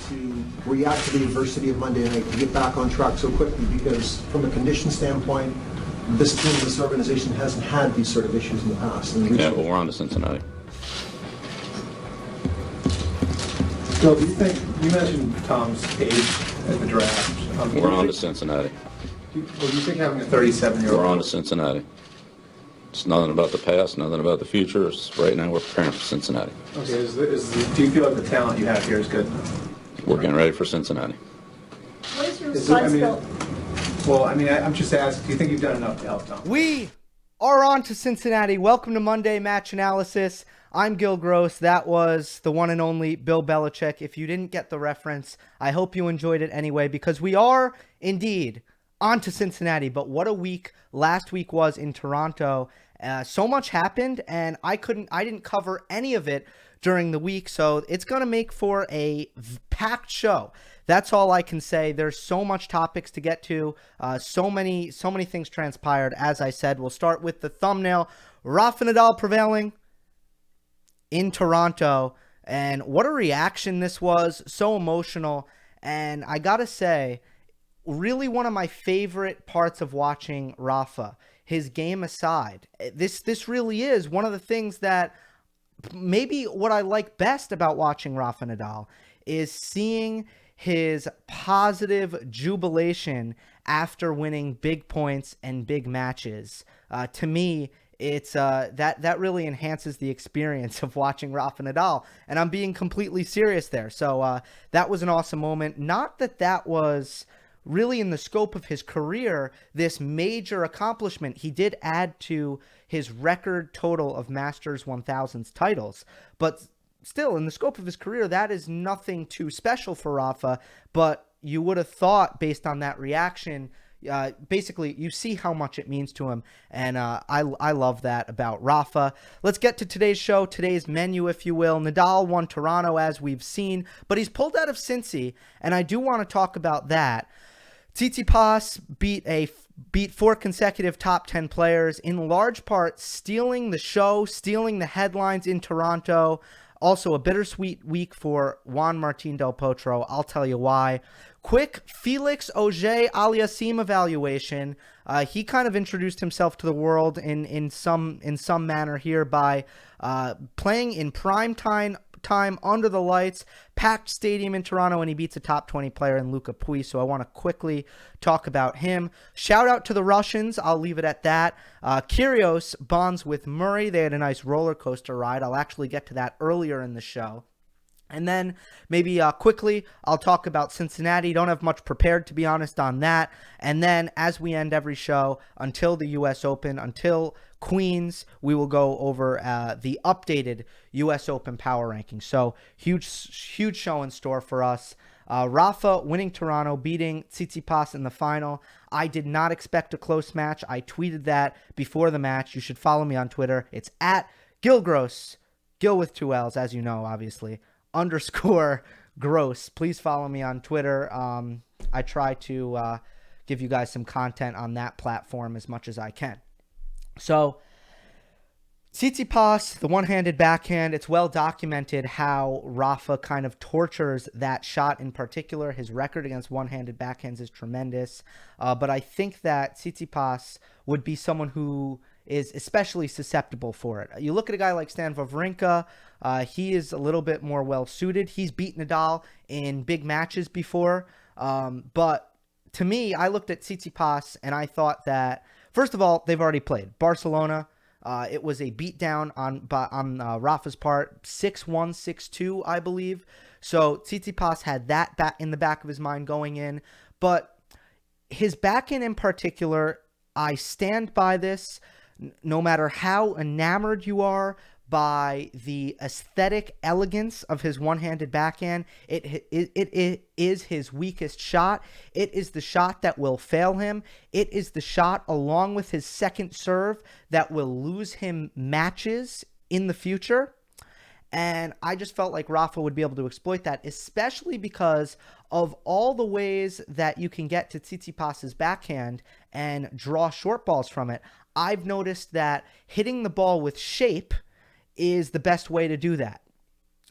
To react to the adversity of Monday night, to get back on track so quickly, because from a condition standpoint, this team, this organization hasn't had these sort of issues in the past. Yeah, well, we're on to Cincinnati. Bill, do you think, you mentioned Tom's age at the draft. We're on to Cincinnati. Do you think having a 37-year-old... We're on to Cincinnati. It's nothing about the past, nothing about the future. Right now, we're preparing for Cincinnati. Okay, do you feel like the talent you have here is good enough? We're getting ready for Cincinnati. What is your response, Bill? Well, I'm just asking, do you think you've done enough to help Tom? We are on to Cincinnati. Welcome to Monday Match Analysis. I'm Gill Gross. That was the one and only Bill Belichick. If you didn't get the reference, I hope you enjoyed it anyway, because we are indeed on to Cincinnati. But what a week last week was in Toronto. So much happened, and I didn't cover any of it during the week, so it's going to make for a packed show. That's all I can say. There's so much topics to get to. So many things transpired. As I said, we'll start with the thumbnail. Rafael Nadal prevailing in Toronto, and what a reaction this was. So emotional, and I gotta say, really one of my favorite parts of watching Rafa, his game aside. This really is one of the things that maybe what I like best about watching Rafa Nadal is seeing his positive jubilation after winning big points and big matches. To me, it's that really enhances the experience of watching Rafa Nadal, and I'm being completely serious there. So that was an awesome moment. Not that was really in the scope of his career, this major accomplishment. He did add to his record total of Masters 1000s titles, but still in the scope of his career, that is nothing too special for Rafa. But you would have thought, based on that reaction, basically you see how much it means to him, and I love that about Rafa. Let's get to today's show, today's menu, if you will. Nadal won Toronto, as we've seen, but he's pulled out of Cincy, and I do want to talk about that. Tsitsipas beat 4 consecutive top 10 players, in large part stealing the show, stealing the headlines in Toronto. Also a bittersweet week for Juan Martín del Potro. I'll tell you why. Quick Felix Auger Aliassime evaluation. He kind of introduced himself to the world in some manner here by playing in prime time under the lights, packed stadium in Toronto, and he beats a top 20 player in Luca Pouille. So I want to quickly talk about him. Shout out to the Russians. I'll leave it at that. Kyrgios bonds with Murray. They had a nice roller coaster ride. I'll actually get to that earlier in the show. And then maybe quickly, I'll talk about Cincinnati. Don't have much prepared, to be honest, on that. And then as we end every show, until the U.S. Open, until Queens, we will go over the updated U.S. Open power ranking. So huge show in store for us. Rafa winning Toronto, beating Tsitsipas in the final. I did not expect a close match. I tweeted that before the match. You should follow me on Twitter. It's at Gillgross, Gill with 2 L's, as you know, obviously, _gross. Please follow me on Twitter. I try to give you guys some content on that platform as much as I can. So Tsitsipas, the one-handed backhand, it's well documented how Rafa kind of tortures that shot in particular. His record against one-handed backhands is tremendous. But I think that Tsitsipas would be someone who is especially susceptible for it. You look at a guy like Stan Wawrinka, he is a little bit more well-suited. He's beat Nadal in big matches before. But to me, I looked at Tsitsipas and I thought that, first of all, they've already played. Barcelona, it was a beatdown on Rafa's part, 6-1, 6-2, I believe. So Tsitsipas had that in the back of his mind going in. But his backhand in particular, I stand by this. No matter how enamored you are by the aesthetic elegance of his one-handed backhand, it is his weakest shot. It is the shot that will fail him. It is the shot, along with his second serve, that will lose him matches in the future. And I just felt like Rafa would be able to exploit that, especially because of all the ways that you can get to Tsitsipas's backhand and draw short balls from it. I've noticed that hitting the ball with shape is the best way to do that.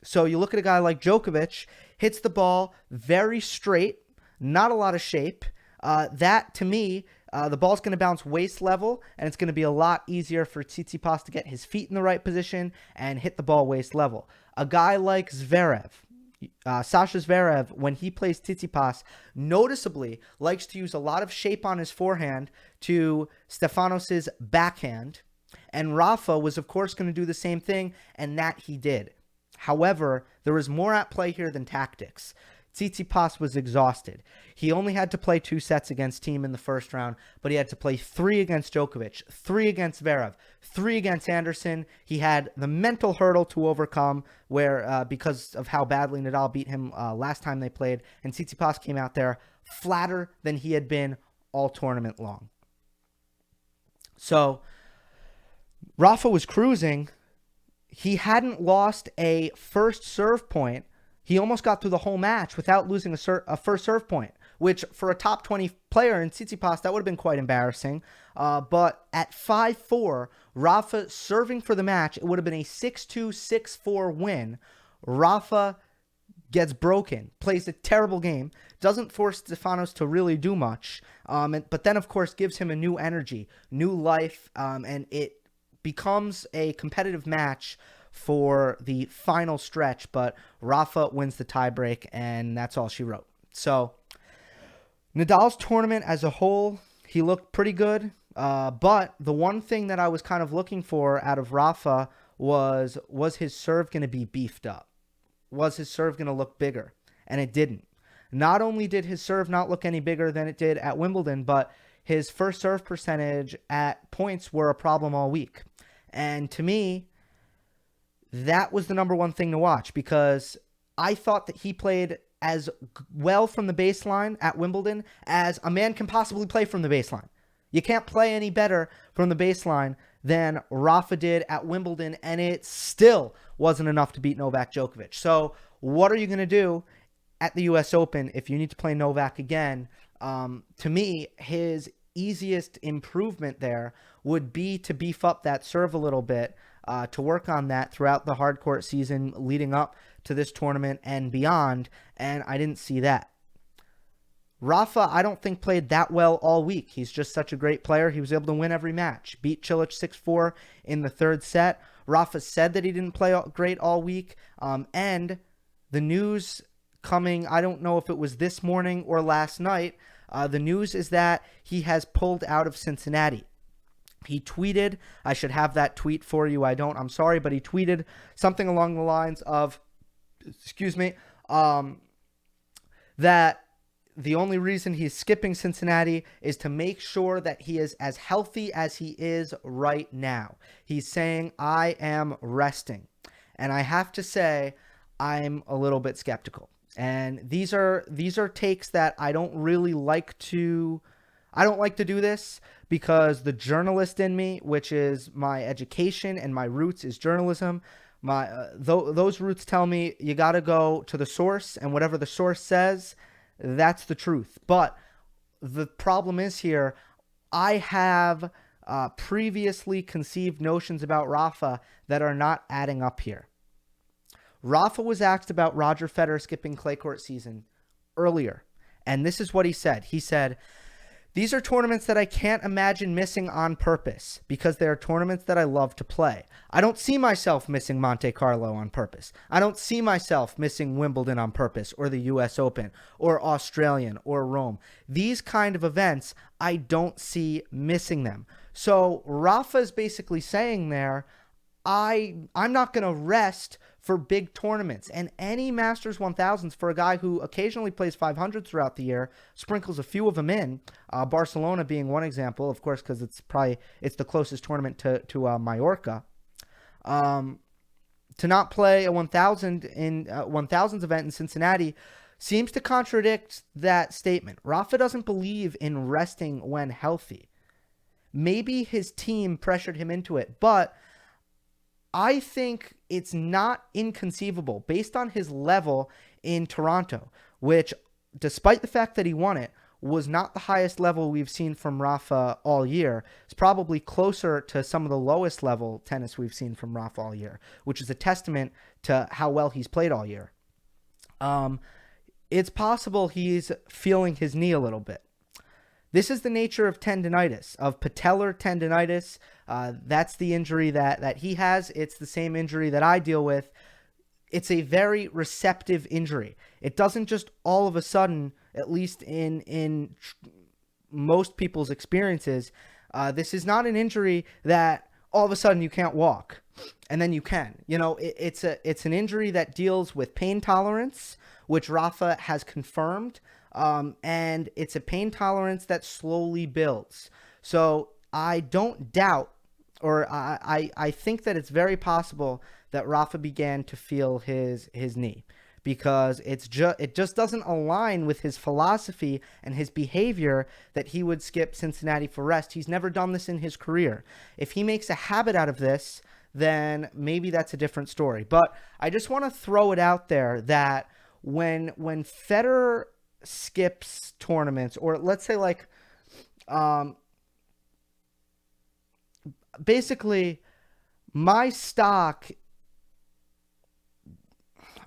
So you look at a guy like Djokovic, hits the ball very straight, not a lot of shape. That, to me, the ball's going to bounce waist level, and it's going to be a lot easier for Tsitsipas to get his feet in the right position and hit the ball waist level. A guy like Zverev, Sasha Zverev, when he plays Tsitsipas, noticeably likes to use a lot of shape on his forehand to Stefanos' backhand. And Rafa was, of course, going to do the same thing, and that he did. However, there was more at play here than tactics. Tsitsipas was exhausted. He only had to play 2 sets against Thiem in the first round, but he had to play 3 against Djokovic, 3 against Zverev, 3 against Anderson. He had the mental hurdle to overcome where because of how badly Nadal beat him last time they played, and Tsitsipas came out there flatter than he had been all tournament long. So Rafa was cruising. He hadn't lost a first serve point. He almost got through the whole match without losing a first serve point, which for a top 20 player in Tsitsipas, that would have been quite embarrassing. But at 5-4, Rafa serving for the match, it would have been a 6-2, 6-4 win. Rafa gets broken, plays a terrible game, doesn't force Stefanos to really do much, but then, of course, gives him a new energy, new life, and it becomes a competitive match for the final stretch, but Rafa wins the tiebreak, and that's all she wrote. So Nadal's tournament as a whole, he looked pretty good, but the one thing that I was kind of looking for out of Rafa was his serve going to be beefed up? Was his serve going to look bigger? And it didn't. Not only did his serve not look any bigger than it did at Wimbledon, but his first serve percentage at points were a problem all week. And to me, that was the number one thing to watch, because I thought that he played as well from the baseline at Wimbledon as a man can possibly play from the baseline. You can't play any better from the baseline than Rafa did at Wimbledon, and it still wasn't enough to beat Novak Djokovic. So what are you going to do at the U.S. Open if you need to play Novak again? To me, his easiest improvement there would be to beef up that serve a little bit, to work on that throughout the hard court season leading up to this tournament and beyond, and I didn't see that. Rafa, I don't think, played that well all week. He's just such a great player. He was able to win every match. Beat Cilic 6-4 in the third set. Rafa said that he didn't play great all week, and the news coming, I don't know if it was this morning or last night, the news is that he has pulled out of Cincinnati. He tweeted, I should have that tweet for you, I don't, I'm sorry, but he tweeted something along the lines of, that the only reason he's skipping Cincinnati is to make sure that he is as healthy as he is right now. He's saying, I am resting. And I have to say, I'm a little bit skeptical. And these are takes that I don't really like to... I don't like to do this because the journalist in me, which is my education and my roots is journalism, those roots tell me you got to go to the source, and whatever the source says, that's the truth. But the problem is here, I have previously conceived notions about Rafa that are not adding up here. Rafa was asked about Roger Federer skipping clay court season earlier, and this is what he said. He said, "These are tournaments that I can't imagine missing on purpose because they are tournaments that I love to play. I don't see myself missing Monte Carlo on purpose. I don't see myself missing Wimbledon on purpose, or the US Open or Australian or Rome. These kind of events, I don't see missing them." So Rafa is basically saying there, I'm not going to rest for big tournaments. And any Masters 1000s for a guy who occasionally plays 500 throughout the year, sprinkles a few of them in, Barcelona being one example, of course, because it's the closest tournament to Mallorca. To not play a 1000s event in Cincinnati seems to contradict that statement. Rafa doesn't believe in resting when healthy. Maybe his team pressured him into it, but I think it's not inconceivable, based on his level in Toronto, which, despite the fact that he won it, was not the highest level we've seen from Rafa all year. It's probably closer to some of the lowest level tennis we've seen from Rafa all year, which is a testament to how well he's played all year. It's possible he's feeling his knee a little bit. This is the nature of tendinitis, of patellar tendinitis. That's the injury that he has. It's the same injury that I deal with. It's a very receptive injury. It doesn't just all of a sudden, at least in most people's experiences, this is not an injury that all of a sudden you can't walk and then you can. You know, it's an injury that deals with pain tolerance, which Rafa has confirmed, and it's a pain tolerance that slowly builds. So I don't doubt, or I think that it's very possible that Rafa began to feel his knee, because it just doesn't align with his philosophy and his behavior that he would skip Cincinnati for rest. He's never done this in his career. If he makes a habit out of this, then maybe that's a different story. But I just want to throw it out there that when Federer skips tournaments, or let's say like basically my stock,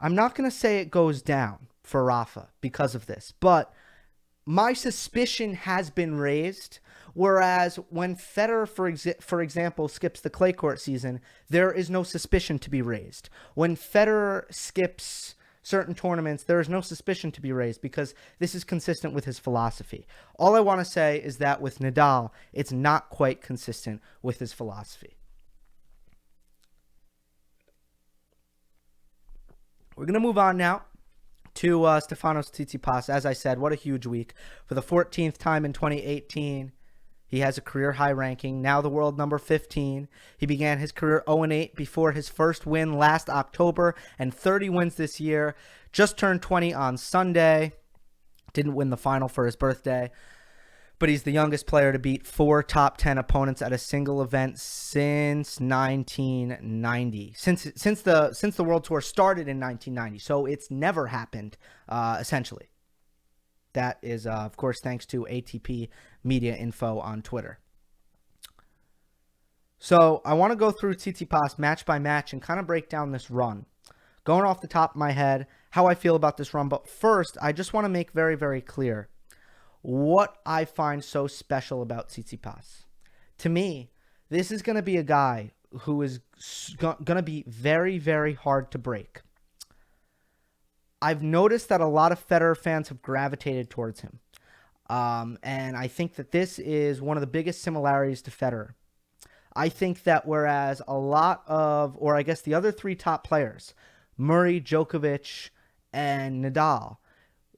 I'm not going to say it goes down for Rafa because of this, but my suspicion has been raised. Whereas when Federer, for example, skips the clay court season, there is no suspicion to be raised. When Federer skips certain tournaments, there is no suspicion to be raised because this is consistent with his philosophy. All I want to say is that with Nadal, it's not quite consistent with his philosophy. We're going to move on now to Stefanos Tsitsipas. As I said, what a huge week. For the 14th time in 2018, he has a career-high ranking, now the world number 15. He began his career 0-8 before his first win last October, and 30 wins this year. Just turned 20 on Sunday. Didn't win the final for his birthday. But he's the youngest player to beat 4 top 10 opponents at a single event since 1990. Since the World Tour started in 1990. So it's never happened, essentially. That is, of course, thanks to ATP Media Info on Twitter. So I want to go through Tsitsipas match by match and kind of break down this run. Going off the top of my head, how I feel about this run. But first, I just want to make very, very clear what I find so special about Tsitsipas. To me, this is going to be a guy who is going to be very, very hard to break. I've noticed that a lot of Federer fans have gravitated towards him. And I think that this is one of the biggest similarities to Federer. I think that whereas a lot of, or I guess the other 3 top players, Murray, Djokovic, and Nadal,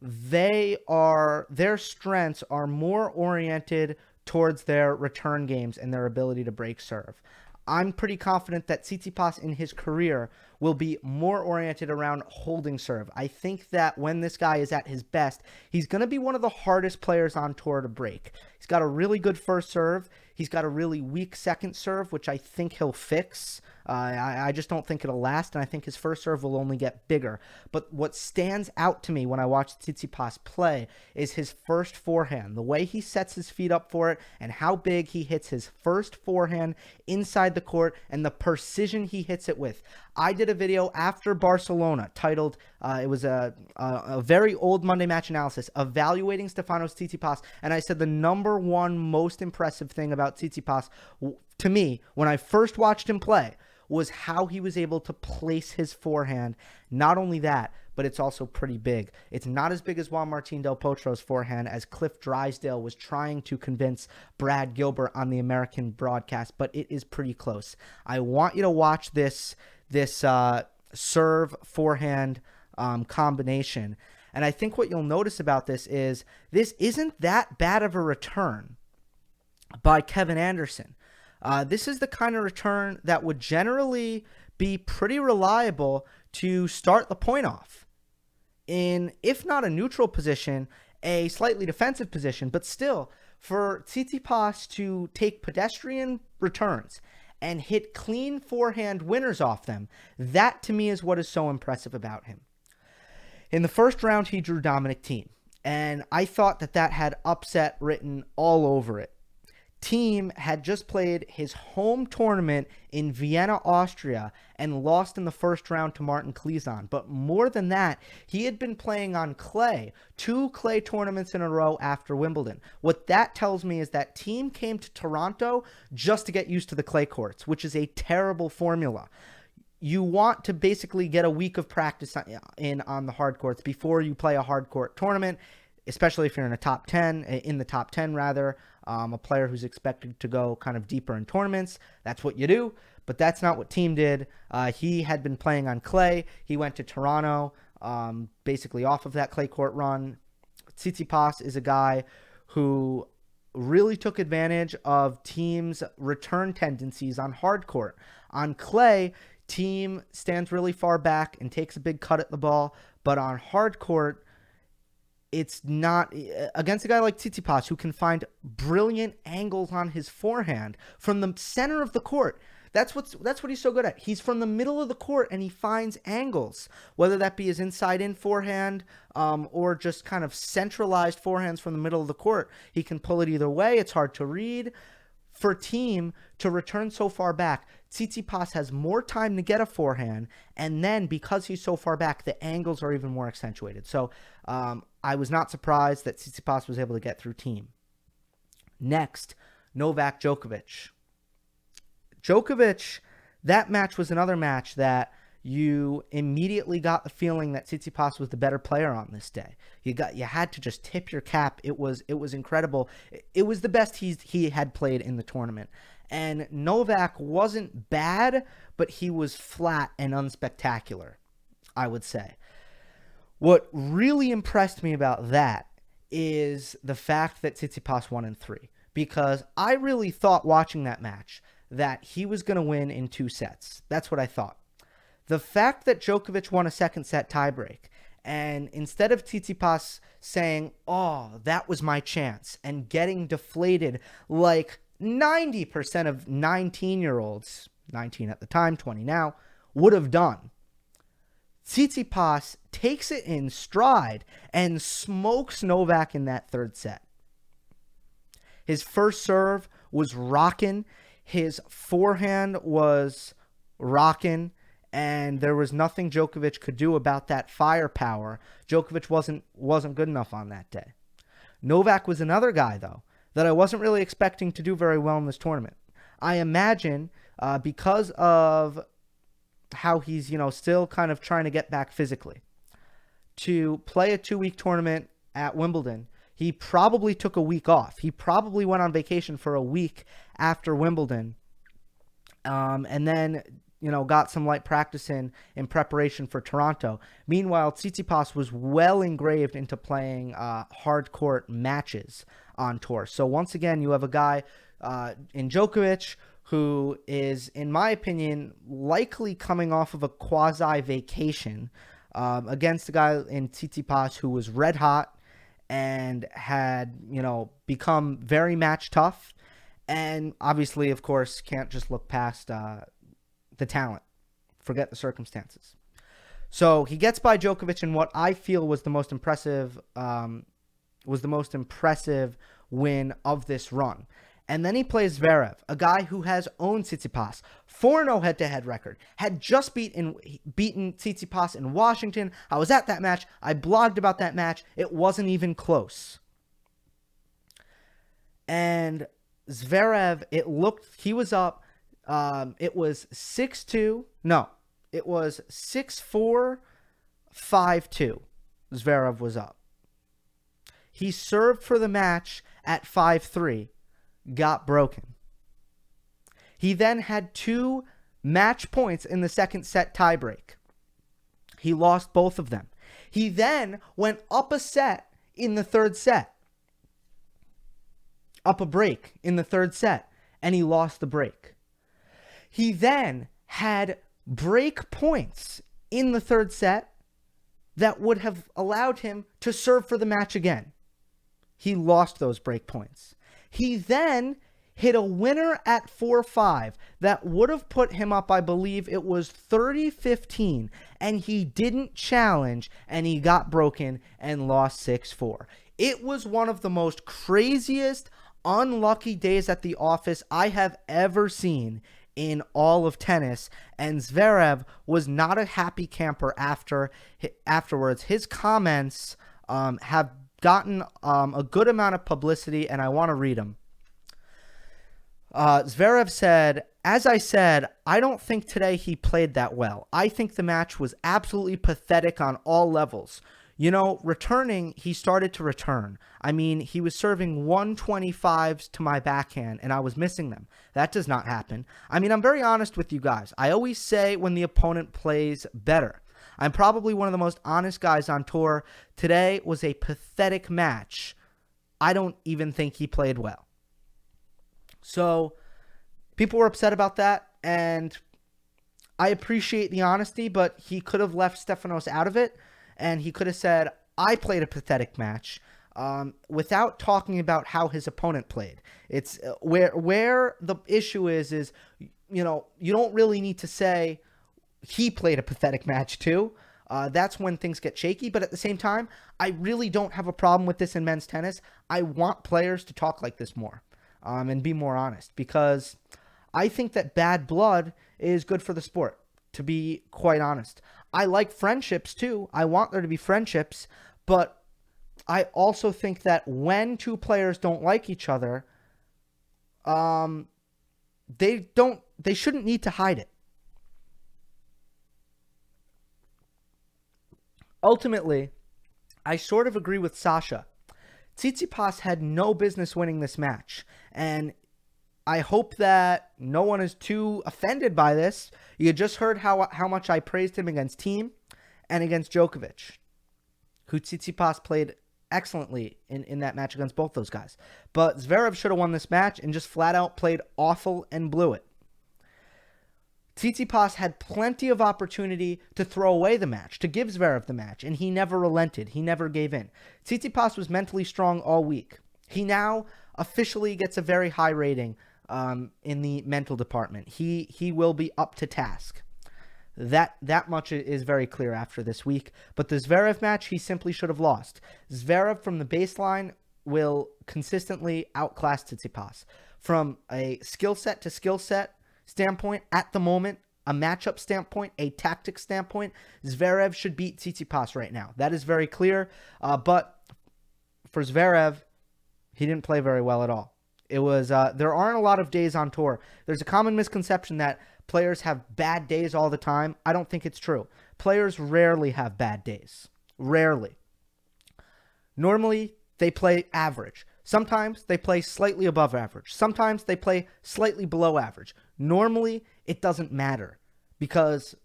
their strengths are more oriented towards their return games and their ability to break serve. I'm pretty confident that Tsitsipas in his career will be more oriented around holding serve. I think that when this guy is at his best, he's going to be one of the hardest players on tour to break. He's got a really good first serve. He's got a really weak second serve, which I think he'll fix. I just don't think it'll last, and I think his first serve will only get bigger. But what stands out to me when I watch Tsitsipas play is his first forehand, the way he sets his feet up for it, and how big he hits his first forehand inside the court, and the precision he hits it with. I did a video after Barcelona titled, it was a very old Monday Match Analysis, evaluating Stefanos Tsitsipas, and I said the number one most impressive thing about Tsitsipas, to me, when I first watched him play, was how he was able to place his forehand. Not only that, but it's also pretty big. It's not as big as Juan Martín del Potro's forehand, as Cliff Drysdale was trying to convince Brad Gilbert on the American broadcast, but it is pretty close. I want you to watch this serve forehand combination. And I think what you'll notice about this isn't that bad of a return by Kevin Anderson. This is the kind of return that would generally be pretty reliable to start the point off in, if not a neutral position, a slightly defensive position. But still, for Tsitsipas to take pedestrian returns and hit clean forehand winners off them, that to me is what is so impressive about him. In the first round, he drew Dominic Thiem. And I thought that had upset written all over it. Thiem had just played his home tournament in Vienna, Austria, and lost in the first round to Martin Klizan. But more than that, he had been playing on clay, 2 clay tournaments in a row after Wimbledon. What that tells me is that Thiem came to Toronto just to get used to the clay courts, which is a terrible formula. You want to basically get a week of practice in on the hard courts before you play a hard court tournament, especially if you're in the top 10, a player who's expected to go kind of deeper in tournaments. That's what you do, but that's not what Thiem did. He had been playing on clay. He went to Toronto, basically off of that clay court run. Tsitsipas is a guy who really took advantage of Thiem's return tendencies on hard court. On clay, Thiem stands really far back and takes a big cut at the ball, but on hard court, it's not against a guy like Tsitsipas who can find brilliant angles on his forehand from the center of the court. That's what he's so good at. He's from the middle of the court and he finds angles, whether that be his inside-in forehand or just kind of centralized forehands from the middle of the court. He can pull it either way. It's hard to read. For Thiem to return so far back, Tsitsipas has more time to get a forehand, and then because he's so far back, the angles are even more accentuated. So I was not surprised that Tsitsipas was able to get through Thiem. Next, Novak Djokovic. That match was another match that you immediately got the feeling that Tsitsipas was the better player on this day. You had to just tip your cap. It was incredible. It was the best he had played in the tournament. And Novak wasn't bad, but he was flat and unspectacular, I would say. What really impressed me about that is the fact that Tsitsipas won in 3, because I really thought watching that match that he was going to win in 2 sets. That's what I thought. The fact that Djokovic won a second set tiebreak, and instead of Tsitsipas saying, "Oh, that was my chance," and getting deflated like 90% of 19-year-olds, 19 at the time, 20 now, would have done, Tsitsipas takes it in stride and smokes Novak in that 3rd set. His first serve was rocking. His forehand was rocking. And there was nothing Djokovic could do about that firepower. Djokovic wasn't good enough on that day. Novak was another guy, though, that I wasn't really expecting to do very well in this tournament. I imagine because of how he's, still kind of trying to get back physically. To play a 2-week tournament at Wimbledon, he probably took a week off. He probably went on vacation for a week after Wimbledon. And then got some light practice in preparation for Toronto. Meanwhile, Tsitsipas was well engraved into playing hard court matches on tour. So once again, you have a guy in Djokovic who is, in my opinion, likely coming off of a quasi-vacation against a guy in Tsitsipas who was red hot and had, become very match tough. And obviously, of course, can't just look past the talent. Forget the circumstances. So he gets by Djokovic in what I feel was the most impressive win of this run. And then he plays Zverev, a guy who has owned Tsitsipas, 4-0 head-to-head record, had just beaten Tsitsipas in Washington. I was at that match. I blogged about that match. It wasn't even close. And Zverev, he was up. It was 6-2. No, it was 6-4, 5-2. Zverev was up. He served for the match at 5-3, got broken. He then had 2 match points in the second set tiebreak. He lost both of them. He then went up a set in the 3rd set. Up a break in the 3rd set, and he lost the break. He then had break points in the 3rd set that would have allowed him to serve for the match again. He lost those break points. He then hit a winner at 4-5 that would have put him up, I believe it was 30-15, and he didn't challenge, and he got broken and lost 6-4. It was one of the most craziest, unlucky days at the office I have ever seen in all of tennis, and Zverev was not a happy camper afterwards. His comments have gotten a good amount of publicity, and I want to read them. Zverev said, "As I said, I don't think today he played that well. I think the match was absolutely pathetic on all levels. You know, returning, he started to return. I mean, he was serving 125s to my backhand, and I was missing them. That does not happen. I mean, I'm very honest with you guys. I always say when the opponent plays better. I'm probably one of the most honest guys on tour. Today was a pathetic match. I don't even think he played well." So people were upset about that, and I appreciate the honesty, but he could have left Stefanos out of it, and he could have said, I played a pathetic match, without talking about how his opponent played. It's where the issue is, you know, you don't really need to say he played a pathetic match too. That's when things get shaky, but at the same time, I really don't have a problem with this in men's tennis. I want players to talk like this more. And be more honest, because I think that bad blood is good for the sport, to be quite honest. I like friendships too. I want there to be friendships, but I also think that when two players don't like each other, they shouldn't need to hide it. Ultimately, I sort of agree with Sasha. Tsitsipas had no business winning this match, and I hope that no one is too offended by this. You just heard how much I praised him against Thiem and against Djokovic, who Tsitsipas played excellently in that match against both those guys. But Zverev should have won this match and just flat out played awful and blew it. Tsitsipas had plenty of opportunity to throw away the match, to give Zverev the match, and he never relented. He never gave in. Tsitsipas was mentally strong all week. He now officially gets a very high rating in the mental department. He will be up to task. That much is very clear after this week. But the Zverev match, he simply should have lost. Zverev from the baseline will consistently outclass Tsitsipas. From a skill set to skill set standpoint, at the moment, a matchup standpoint, a tactic standpoint, Zverev should beat Tsitsipas right now. That is very clear. But for Zverev, he didn't play very well at all. It was there aren't a lot of days on tour. There's a common misconception that players have bad days all the time. I don't think it's true. Players rarely have bad days. Rarely. Normally, they play average. Sometimes they play slightly above average. Sometimes they play slightly below average. Normally, it doesn't matter because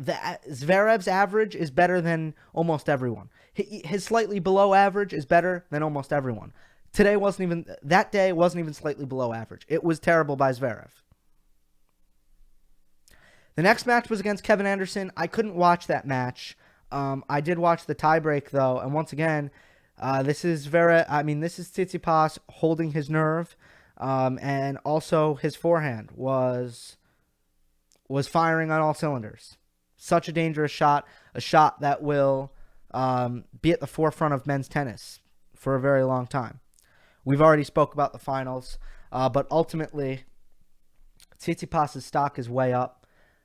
Zverev's average is better than almost everyone. His slightly below average is better than almost everyone. That day wasn't even slightly below average. It was terrible by Zverev. The next match was against Kevin Anderson. I couldn't watch that match. I did watch the tiebreak though, and once again, this is Tsitsipas holding his nerve, and also his forehand was firing on all cylinders. Such a dangerous shot, a shot that will be at the forefront of men's tennis for a very long time. We've already spoke about the finals, but ultimately, Tsitsipas' stock is way up.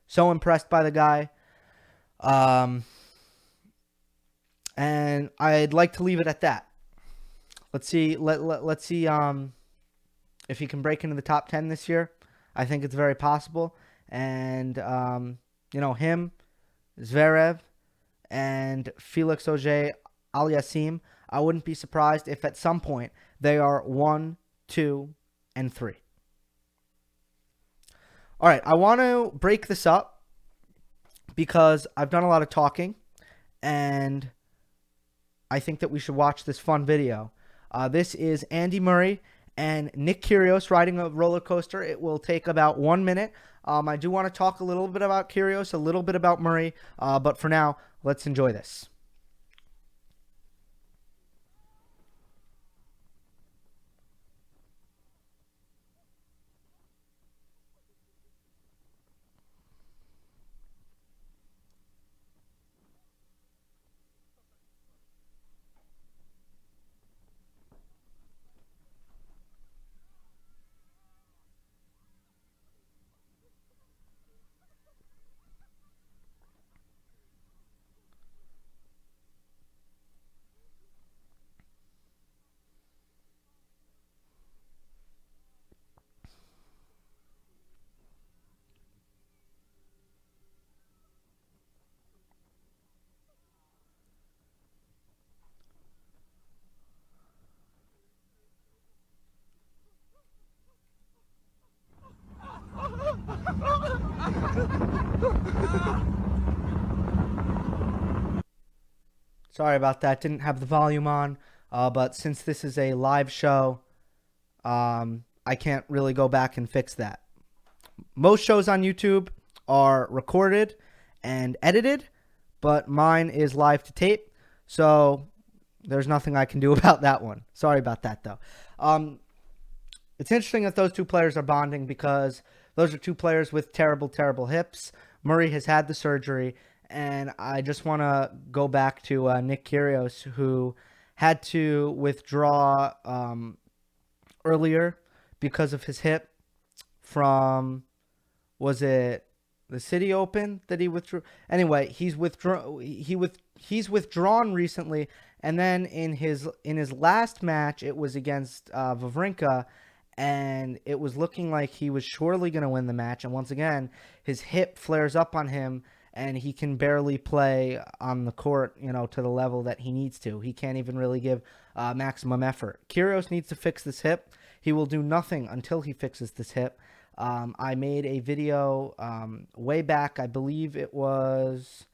So impressed by the guy. And I'd like to leave it at that. Let's see. Let's see if he can break into the top 10 this year. I think it's very possible. And him, Zverev, and Felix Auger Aliassime. I wouldn't be surprised if at some point they are 1, 2, and 3. All right, I want to break this up because I've done a lot of talking, and I think that we should watch this fun video. This is Andy Murray and Nick Kyrgios riding a roller coaster. It will take about 1 minute. I do want to talk a little bit about Kyrgios, a little bit about Murray, but for now, let's enjoy this. Sorry about that. Didn't have the volume on. But since this is a live show, I can't really go back and fix that. Most shows on YouTube are recorded and edited, but mine is live to tape. So there's nothing I can do about that one. Sorry about that, though. It's interesting that those two players are bonding because those are two players with terrible, terrible hips. Murray has had the surgery, and I just want to go back to Nick Kyrgios, who had to withdraw earlier because of his hip from, was it the City Open that he withdrew? Anyway, he's withdrawn recently, and then in his last match, it was against Wawrinka, and it was looking like he was surely going to win the match. And once again, his hip flares up on him, and he can barely play on the court, to the level that he needs to. He can't even really give maximum effort. Kyrgios needs to fix this hip. He will do nothing until he fixes this hip. I made a video way back. I believe it was,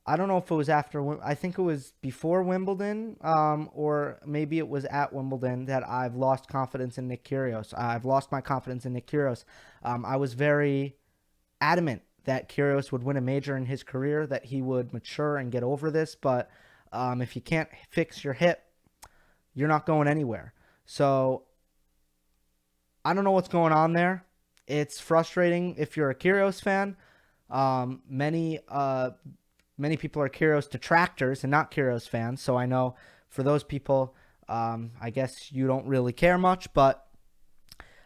I don't know if it was after, I think it was before Wimbledon, or maybe it was at Wimbledon, that I've lost confidence in Nick Kyrgios. I've lost my confidence in Nick Kyrgios. I was very adamant that Kyrgios would win a major in his career, that he would mature and get over this. But if you can't fix your hip, you're not going anywhere. So I don't know what's going on there. It's frustrating if you're a Kyrgios fan. Many people are Kyrgios detractors and not Kyrgios fans. So I know for those people, I guess you don't really care much. But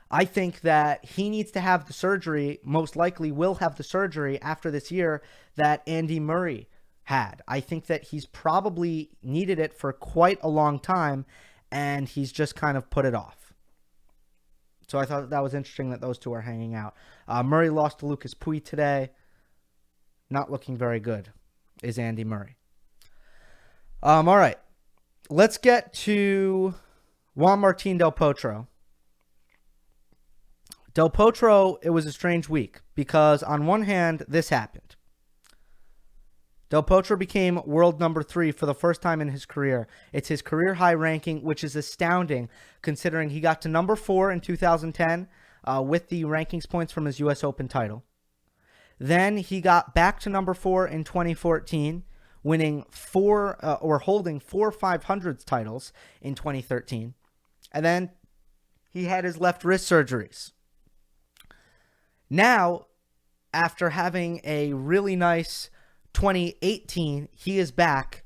I think that he needs to have the surgery, most likely will have the surgery after this year that Andy Murray had. I think that he's probably needed it for quite a long time, and he's just kind of put it off. So I thought that was interesting that those two are hanging out. Murray lost to Lucas Pouille today. Not looking very good is Andy Murray. All right. Let's get to Juan Martín del Potro. Del Potro, it was a strange week because on one hand, this happened. Del Potro became world number 3 for the first time in his career. It's his career high ranking, which is astounding considering he got to number 4 in 2010 with the rankings points from his US Open title. Then he got back to number 4 in 2014, winning holding 4 500s titles in 2013. And then he had his left wrist surgeries. Now, after having a really nice 2018, he is back,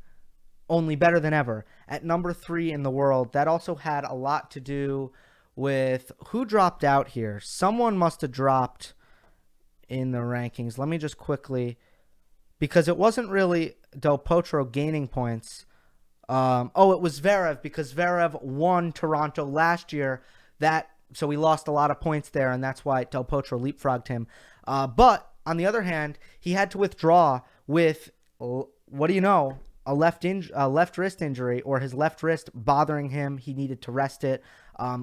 only better than ever, at number 3 in the world. That also had a lot to do with who dropped out here. Someone must have dropped in the rankings. Let me just quickly, because it wasn't really Del Potro gaining points. It was Zverev, because Zverev won Toronto last year. So he lost a lot of points there, and that's why Del Potro leapfrogged him. But on the other hand, he had to withdraw with, what do you know, a left wrist injury, or his left wrist bothering him. He needed to rest it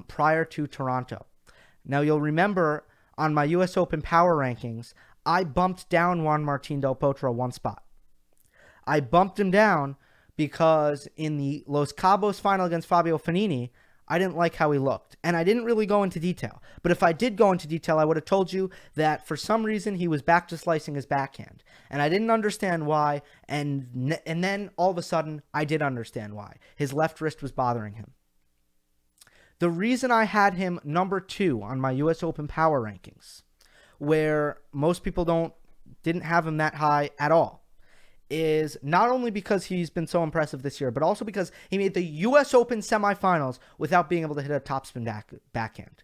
prior to Toronto. Now, you'll remember on my US Open power rankings, I bumped down Juan Martín del Potro 1 spot. I bumped him down because in the Los Cabos final against Fabio Fognini, I didn't like how he looked, and I didn't really go into detail. But if I did go into detail, I would have told you that for some reason he was back to slicing his backhand, and I didn't understand why, and then all of a sudden, I did understand why. His left wrist was bothering him. The reason I had him number 2 on my US Open power rankings, where most people didn't have him that high at all, is not only because he's been so impressive this year, but also because he made the U.S. Open semifinals without being able to hit a topspin backhand.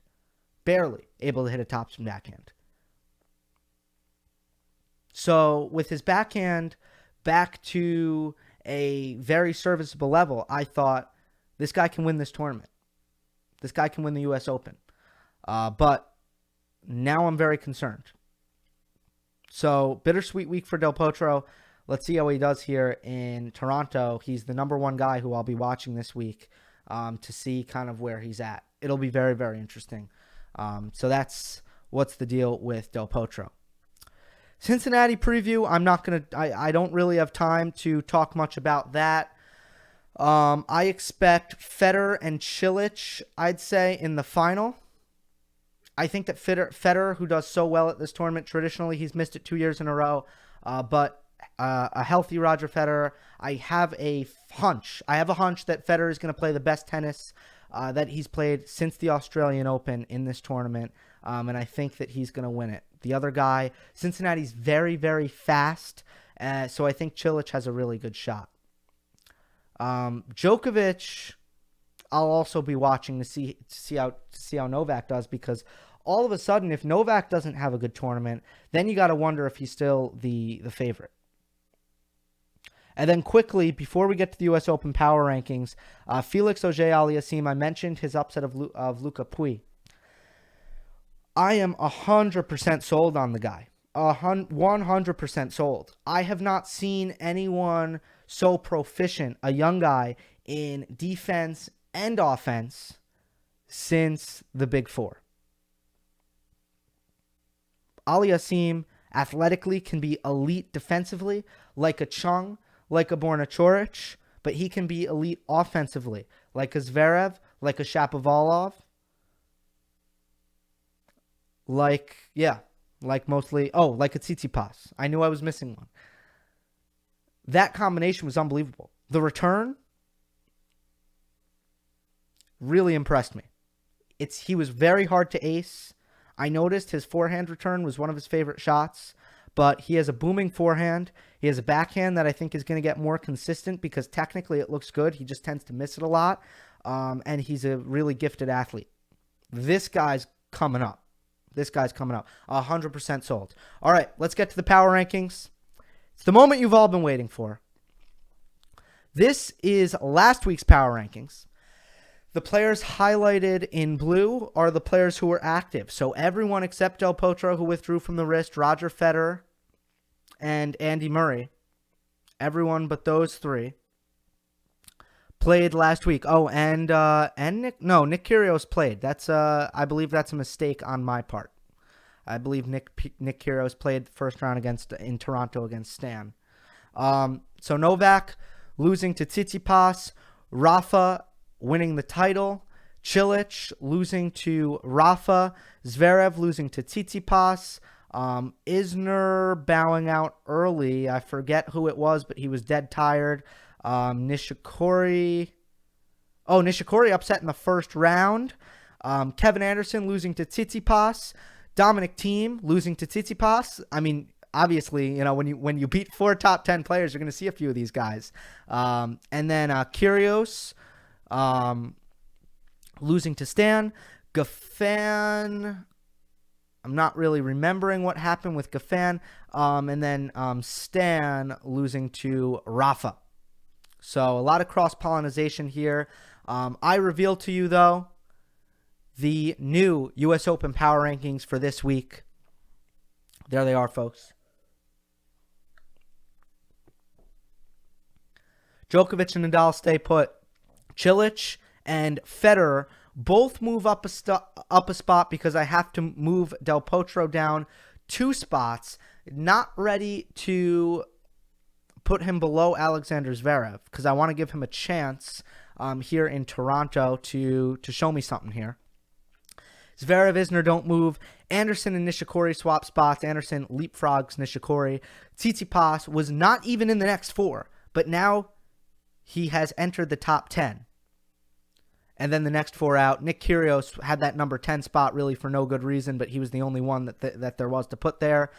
Barely able to hit a topspin backhand. So with his backhand back to a very serviceable level, I thought, this guy can win this tournament. This guy can win the U.S. Open. But now I'm very concerned. So bittersweet week for Del Potro. Let's see how he does here in Toronto. He's the number 1 guy who I'll be watching this week to see kind of where he's at. It'll be very, very interesting. So that's what's the deal with Del Potro. Cincinnati preview, I don't really have time to talk much about that. I expect Federer and Cilic, I'd say, in the final. I think that Federer, who does so well at this tournament, traditionally he's missed it 2 years in a row, but a healthy Roger Federer, I have a hunch that Federer is going to play the best tennis that he's played since the Australian Open in this tournament, and I think that he's going to win it. The other guy, Cincinnati's very, very fast, so I think Cilic has a really good shot. Djokovic, I'll also be watching to see how Novak does, because all of a sudden, if Novak doesn't have a good tournament, then you got to wonder if he's still the favorite. And then quickly, before we get to the U.S. Open power rankings, Felix Auger-Aliassime, I mentioned his upset of Luca Pouille. I am 100% sold on the guy. 100% sold. I have not seen anyone so proficient, a young guy, in defense and offense since the Big Four. Aliassime athletically can be elite defensively, like a Chung, like a Borna Coric, but he can be elite offensively, like a Zverev, like a Shapovalov, like a Tsitsipas. I knew I was missing one. That combination was unbelievable. The return really impressed me. He was very hard to ace. I noticed his forehand return was one of his favorite shots, but he has a booming forehand. He has a backhand that I think is going to get more consistent because technically it looks good. He just tends to miss it a lot, and he's a really gifted athlete. This guy's coming up. 100% sold. All right, let's get to the power rankings. It's the moment you've all been waiting for. This is last week's power rankings. The players highlighted in blue are the players who were active. So everyone except Del Potro, who withdrew from the wrist, Roger Federer, and Andy Murray. Everyone but those three played last week. Oh, and Nick Kyrgios played. That's I believe that's a mistake on my part. I believe Nick Kyrgios played the first round in Toronto against Stan. So Novak losing to Tsitsipas, Rafa winning the title, Cilic losing to Rafa, Zverev losing to Tsitsipas, Isner bowing out early. I forget who it was, but he was dead tired. Nishikori upset in the first round. Kevin Anderson losing to Tsitsipas. Dominic Thiem losing to Tsitsipas. I mean, obviously, when you beat 4 top 10 players, you're going to see a few of these guys. And then Kyrgios losing to Stan. Goffin, I'm not really remembering what happened with Goffin. And then Stan losing to Rafa. So a lot of cross-pollination here. I reveal to you, though, the new U.S. Open power rankings for this week. There they are, folks. Djokovic and Nadal stay put. Cilic and Federer both move up a spot because I have to move Del Potro down 2 spots. Not ready to put him below Alexander Zverev because I want to give him a chance here in Toronto to show me something here. Zverev, Isner don't move. Anderson and Nishikori swap spots. Anderson leapfrogs Nishikori. Tsitsipas was not even in the next 4, but now he has entered the top 10. And then the next 4 out. Nick Kyrgios had that number 10 spot really for no good reason, but he was the only one that there was to put there.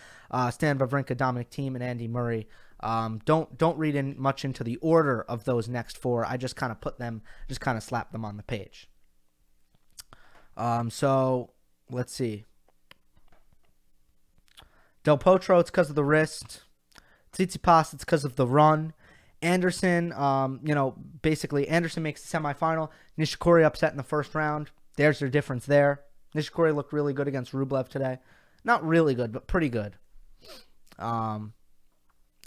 Stan Wawrinka, Dominic Thiem, and Andy Murray. Don't read in much into the order of those next 4. I just kind of slapped them on the page. So let's see. Del Potro, it's because of the wrist. Tsitsipas, it's because of the run. Anderson, basically Anderson makes the semifinal. Nishikori upset in the first round. There's your difference there. Nishikori looked really good against Rublev today. Not really good, but pretty good. And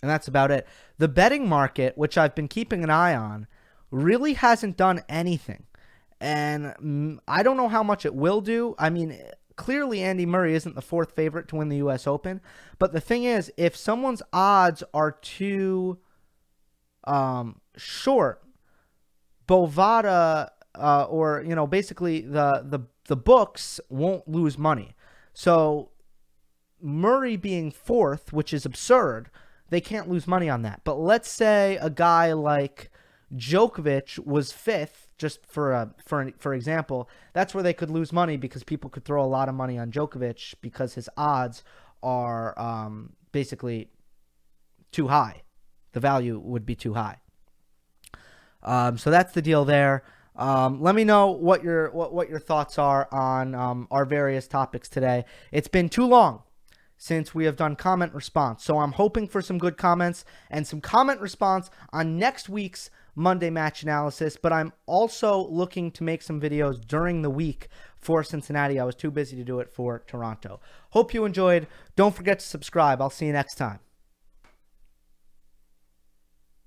that's about it. The betting market, which I've been keeping an eye on, really hasn't done anything. And I don't know how much it will do. I mean, clearly Andy Murray isn't the fourth favorite to win the U.S. Open. But the thing is, if someone's odds are too short, Bovada or basically the books won't lose money. So Murray being fourth, which is absurd, they can't lose money on that. But let's say a guy like Djokovic was fifth, just for example, that's where they could lose money because people could throw a lot of money on Djokovic because his odds are basically too high. The value would be too high. So that's the deal there. Let me know what your thoughts are on our various topics today. It's been too long since we have done comment response, so I'm hoping for some good comments and some comment response on next week's Monday match analysis, but I'm also looking to make some videos during the week for Cincinnati. I was too busy to do it for Toronto. Hope you enjoyed. Don't forget to subscribe. I'll see you next time.